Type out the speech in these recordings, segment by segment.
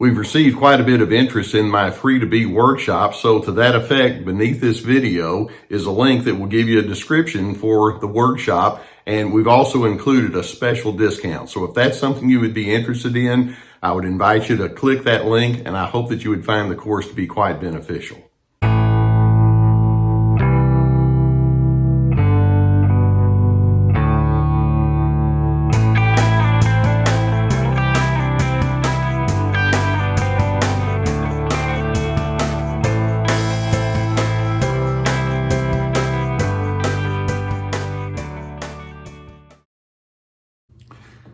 We've received quite a bit of interest in my free to be workshop, so to that effect, beneath this video is a link that will give you a description for the workshop, and we've also included a special discount. So if that's something you would be interested in, I would invite you to click that link, and I hope that you would find the course to be quite beneficial.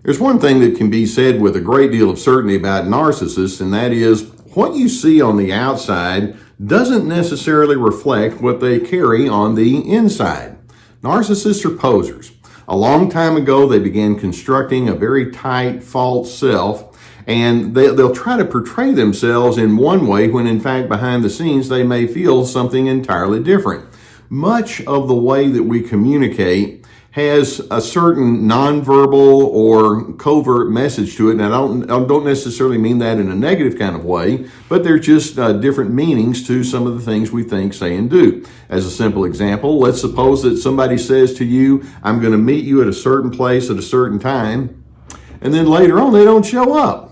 There's one thing that can be said with a great deal of certainty about narcissists, and that is what you see on the outside doesn't necessarily reflect what they carry on the inside. Narcissists are posers. A long time ago, they began constructing a very tight, false self, and they'll try to portray themselves in one way when in fact behind the scenes they may feel something entirely different. Much of the way that we communicate has a certain nonverbal or covert message to it. And I don't necessarily mean that in a negative kind of way, but there's just different meanings to some of the things we think, say, and do. As a simple example, let's suppose that somebody says to you, I'm going to meet you at a certain place at a certain time, and then later on they don't show up.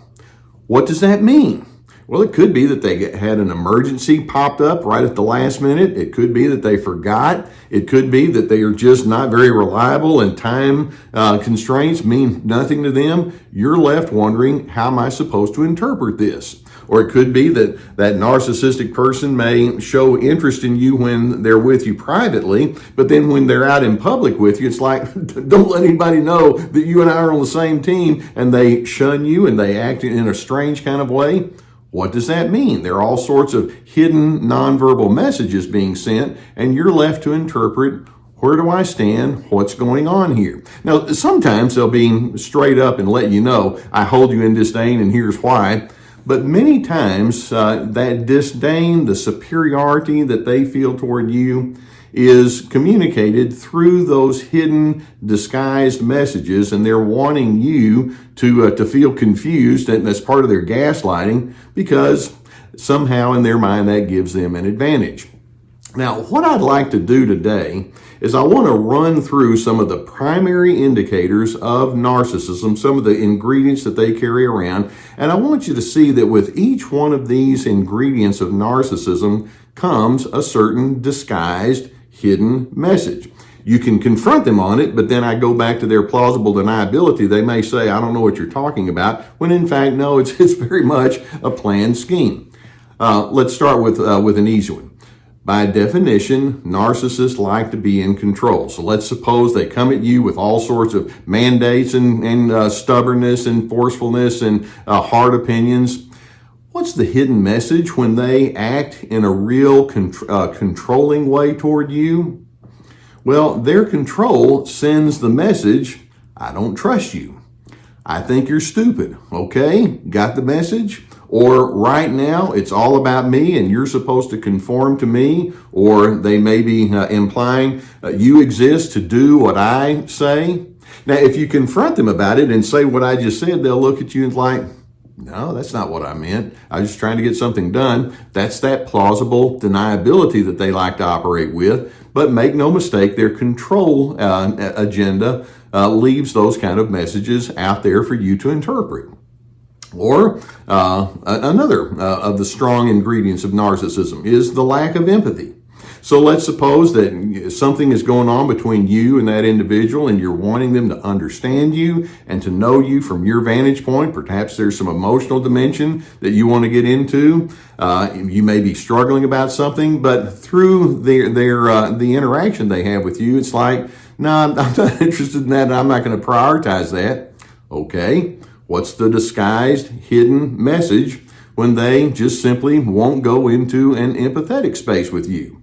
What does that mean? Well, it could be that they had an emergency popped up right at the last minute. It could be that they forgot. It could be that they are just not very reliable and time constraints mean nothing to them. You're left wondering, how am I supposed to interpret this? Or it could be that that narcissistic person may show interest in you when they're with you privately, but then when they're out in public with you, it's like, don't let anybody know that you and I are on the same team, and they shun you and they act in a strange kind of way. What does that mean? There are all sorts of hidden nonverbal messages being sent, and you're left to interpret, where do I stand? What's going on here? Now, sometimes they'll be straight up and let you know, I hold you in disdain and here's why. But many times that disdain, the superiority that they feel toward you, is communicated through those hidden, disguised messages, and they're wanting you to feel confused, and that's part of their gaslighting, because somehow in their mind that gives them an advantage. Now, what I'd like to do today is I want to run through some of the primary indicators of narcissism, some of the ingredients that they carry around, and I want you to see that with each one of these ingredients of narcissism comes a certain disguised, hidden message. You can confront them on it, but then I go back to their plausible deniability. They may say, I don't know what you're talking about, when in fact, no, it's very much a planned scheme. Let's start with an easy one. By definition, narcissists like to be in control. So let's suppose they come at you with all sorts of mandates and stubbornness and forcefulness and hard opinions. What's the hidden message when they act in a real controlling way toward you? Well, their control sends the message, I don't trust you. I think you're stupid. Okay, got the message? Or right now, it's all about me and you're supposed to conform to me. Or they may be implying you exist to do what I say. Now, if you confront them about it and say what I just said, they'll look at you and like, no, that's not what I meant. I was just trying to get something done. That's that plausible deniability that they like to operate with. But make no mistake, their control agenda leaves those kind of messages out there for you to interpret. Or another of the strong ingredients of narcissism is the lack of empathy. So let's suppose that something is going on between you and that individual and you're wanting them to understand you and to know you from your vantage point. Perhaps there's some emotional dimension that you want to get into. You may be struggling about something, but through the interaction they have with you, it's like, no, I'm not interested in that, and I'm not going to prioritize that. Okay, what's the disguised, hidden message when they just simply won't go into an empathetic space with you?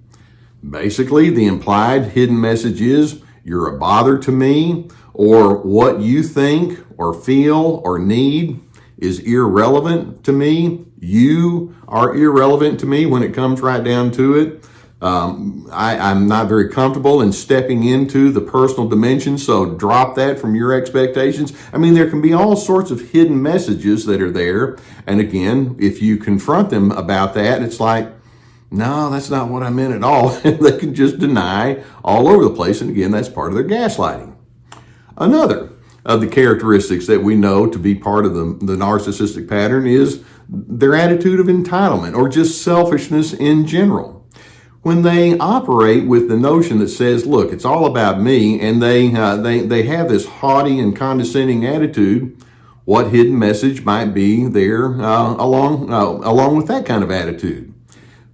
Basically, the implied hidden message is, you're a bother to me, or what you think or feel or need is irrelevant to me. You are irrelevant to me when it comes right down to it. I'm not very comfortable in stepping into the personal dimension, so drop that from your expectations. I mean, there can be all sorts of hidden messages that are there. And again, if you confront them about that, it's like, no, that's not what I meant at all. They can just deny all over the place. And again, that's part of their gaslighting. Another of the characteristics that we know to be part of the narcissistic pattern is their attitude of entitlement or just selfishness in general. When they operate with the notion that says, look, it's all about me, and they have this haughty and condescending attitude, what hidden message might be there along with that kind of attitude?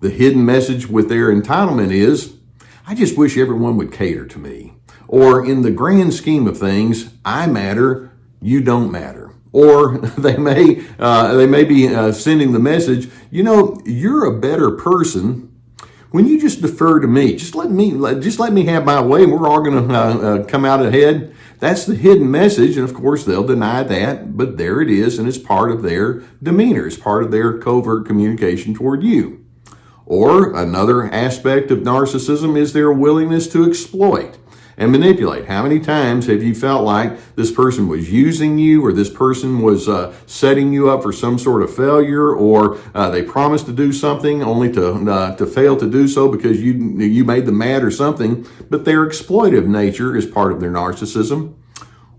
The hidden message with their entitlement is, I just wish everyone would cater to me. Or in the grand scheme of things, I matter, you don't matter. Or they may be sending the message, you're a better person when you just defer to me. Just let me have my way, and we're all going to come out ahead. That's the hidden message, and of course they'll deny that, but there it is, and it's part of their demeanor. It's part of their covert communication toward you. Or another aspect of narcissism is their willingness to exploit and manipulate. How many times have you felt like this person was using you, or this person was setting you up for some sort of failure, or they promised to do something only to fail to do so because you made them mad or something? But their exploitive nature is part of their narcissism.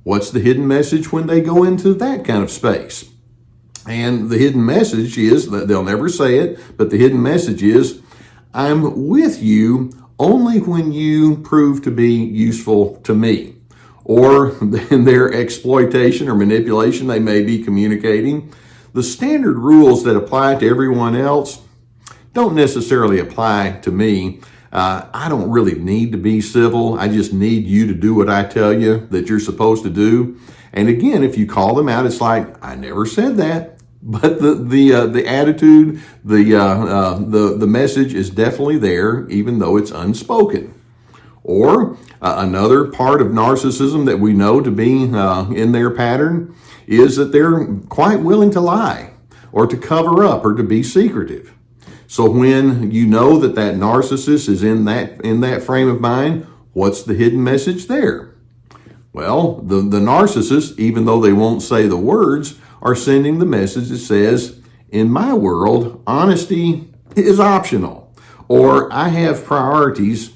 What's the hidden message when they go into that kind of space? And the hidden message is that they'll never say it, but the hidden message is, I'm with you only when you prove to be useful to me. Or in their exploitation or manipulation, they may be communicating, the standard rules that apply to everyone else don't necessarily apply to me. I don't really need to be civil. I just need you to do what I tell you that you're supposed to do. And again, if you call them out, it's like, I never said that. But the attitude, the message is definitely there, even though it's unspoken. Or another part of narcissism that we know to be in their pattern is that they're quite willing to lie or to cover up or to be secretive. So when you know that narcissist is in that frame of mind, what's the hidden message there? Well, the narcissist, even though they won't say the words, are sending the message that says, in my world, honesty is optional, or I have priorities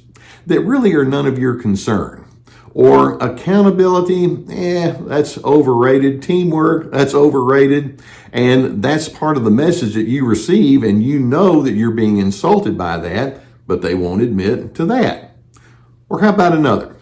that really are none of your concern. Or accountability, that's overrated. Teamwork, that's overrated. And that's part of the message that you receive, and you know that you're being insulted by that, but they won't admit to that. Or how about another?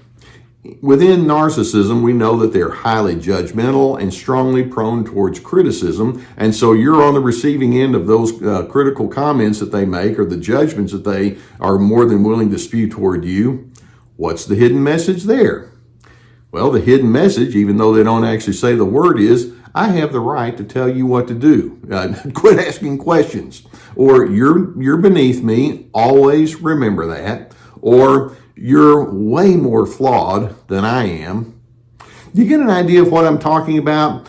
Within narcissism, we know that they're highly judgmental and strongly prone towards criticism. And so you're on the receiving end of those critical comments that they make, or the judgments that they are more than willing to spew toward you. What's the hidden message there? Well, the hidden message, even though they don't actually say the word, is, I have the right to tell you what to do. Quit asking questions. Or you're beneath me. Always remember that. Or you're way more flawed than I am. You get an idea of what I'm talking about?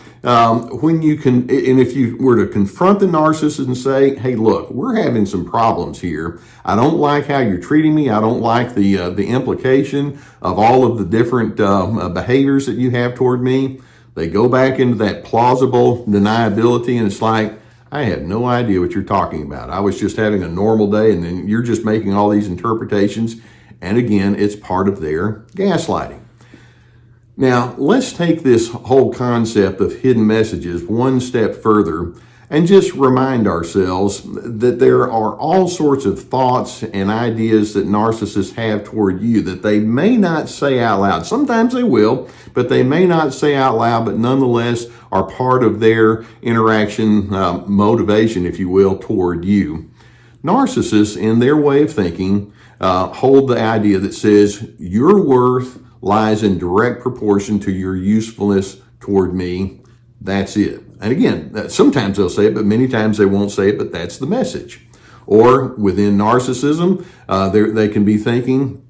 When you can, and if you were to confront the narcissist and say, hey, look, we're having some problems here. I don't like how you're treating me. I don't like the implication of all of the different behaviors that you have toward me. They go back into that plausible deniability, and it's like, I have no idea what you're talking about. I was just having a normal day, and then you're just making all these interpretations. And again, it's part of their gaslighting. Now, let's take this whole concept of hidden messages one step further and just remind ourselves that there are all sorts of thoughts and ideas that narcissists have toward you that they may not say out loud. Sometimes they will, but they may not say out loud, but nonetheless are part of their interaction motivation, if you will, toward you. Narcissists, in their way of thinking, hold the idea that says your worth lies in direct proportion to your usefulness toward me. That's it. And again, sometimes they'll say it, but many times they won't say it, but that's the message. Or within narcissism, they can be thinking,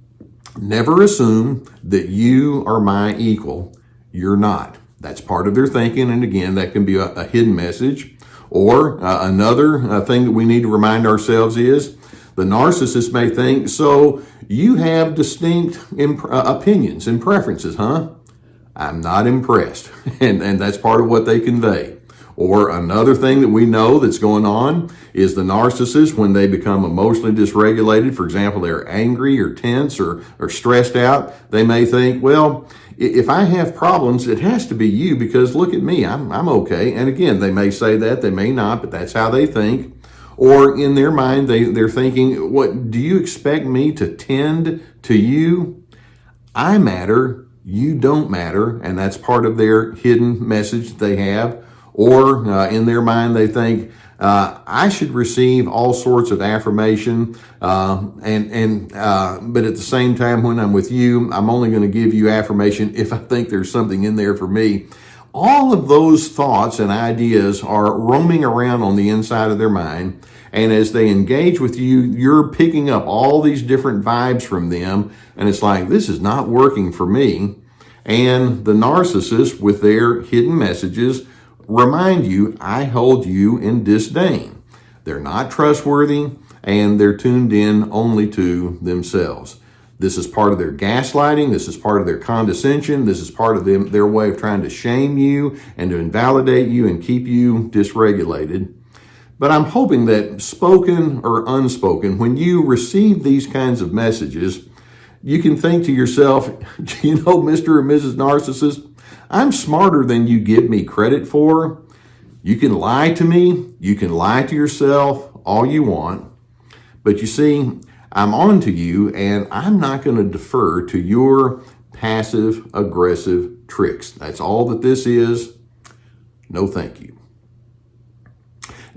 never assume that you are my equal. You're not. That's part of their thinking. And again, that can be a hidden message. Or another thing that we need to remind ourselves is The narcissist may think, so you have distinct opinions and preferences, huh? I'm not impressed. And that's part of what they convey. Or another thing that we know that's going on is the narcissist, when they become emotionally dysregulated, for example, they're angry or tense or stressed out, they may think, well, if I have problems, it has to be you because look at me, I'm okay. And again, they may say that, they may not, but that's how they think. Or in their mind, they're thinking, what, do you expect me to tend to you? I matter, you don't matter, and that's part of their hidden message they have. Or in their mind, they think, I should receive all sorts of affirmation, but at the same time, when I'm with you, I'm only going to give you affirmation if I think there's something in there for me. All of those thoughts and ideas are roaming around on the inside of their mind. And as they engage with you, you're picking up all these different vibes from them. And it's like, this is not working for me. And the narcissist, with their hidden messages, remind you, I hold you in disdain. They're not trustworthy, and they're tuned in only to themselves. This is part of their gaslighting. This is part of their condescension. This is part of their way of trying to shame you and to invalidate you and keep you dysregulated. But I'm hoping that spoken or unspoken, when you receive these kinds of messages, you can think to yourself, you know, Mr. or Mrs. Narcissist, I'm smarter than you give me credit for. You can lie to me. You can lie to yourself all you want. But you see, I'm on to you, and I'm not going to defer to your passive aggressive tricks. That's all that this is. No, thank you.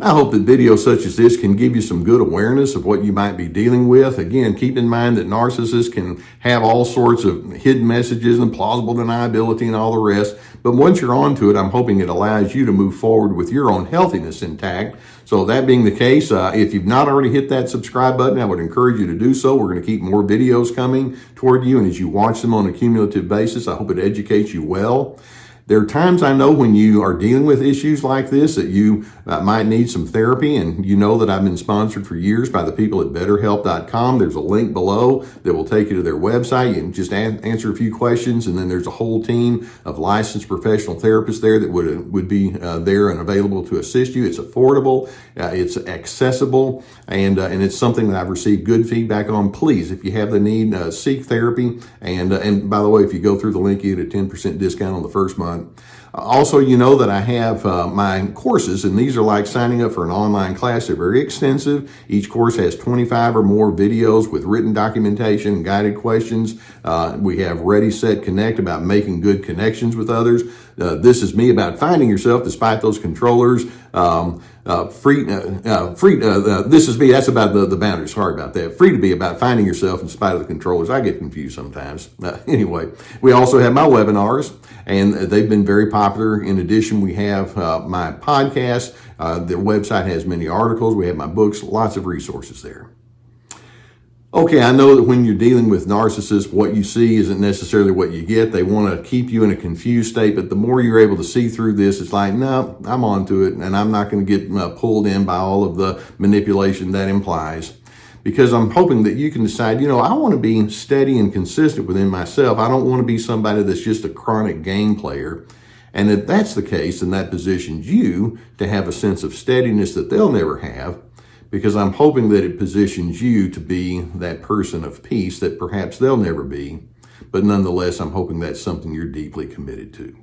I hope that videos such as this can give you some good awareness of what you might be dealing with. Again, keep in mind that narcissists can have all sorts of hidden messages and plausible deniability and all the rest. But once you're onto it, I'm hoping it allows you to move forward with your own healthiness intact. So that being the case, if you've not already hit that subscribe button, I would encourage you to do so. We're going to keep more videos coming toward you. And as you watch them on a cumulative basis, I hope it educates you well. There are times I know when you are dealing with issues like this that you might need some therapy, and you know that I've been sponsored for years by the people at BetterHelp.com. There's a link below that will take you to their website. You can just answer a few questions, and then there's a whole team of licensed professional therapists there that would be there and available to assist you. It's affordable, it's accessible, and it's something that I've received good feedback on. Please, if you have the need, seek therapy. And by the way, if you go through the link, you get a 10% discount on the first month. Also, you know that I have my courses, and these are like signing up for an online class. They're very extensive. Each course has 25 or more videos with written documentation and guided questions. We have Ready, Set, Connect about making good connections with others. This is me about finding yourself despite those controllers. This is me. That's about the boundaries. Sorry about that. Free to be about finding yourself in spite of the controllers. I get confused sometimes. Anyway, we also have my webinars, and they've been very popular. In addition, we have my podcast. The website has many articles. We have my books, lots of resources there. Okay, I know that when you're dealing with narcissists, what you see isn't necessarily what you get. They want to keep you in a confused state, but the more you're able to see through this, it's like, no, I'm onto it, and I'm not going to get pulled in by all of the manipulation that implies. Because I'm hoping that you can decide, I want to be steady and consistent within myself. I don't want to be somebody that's just a chronic game player. And if that's the case, then that positions you to have a sense of steadiness that they'll never have. Because I'm hoping that it positions you to be that person of peace that perhaps they'll never be. But nonetheless, I'm hoping that's something you're deeply committed to.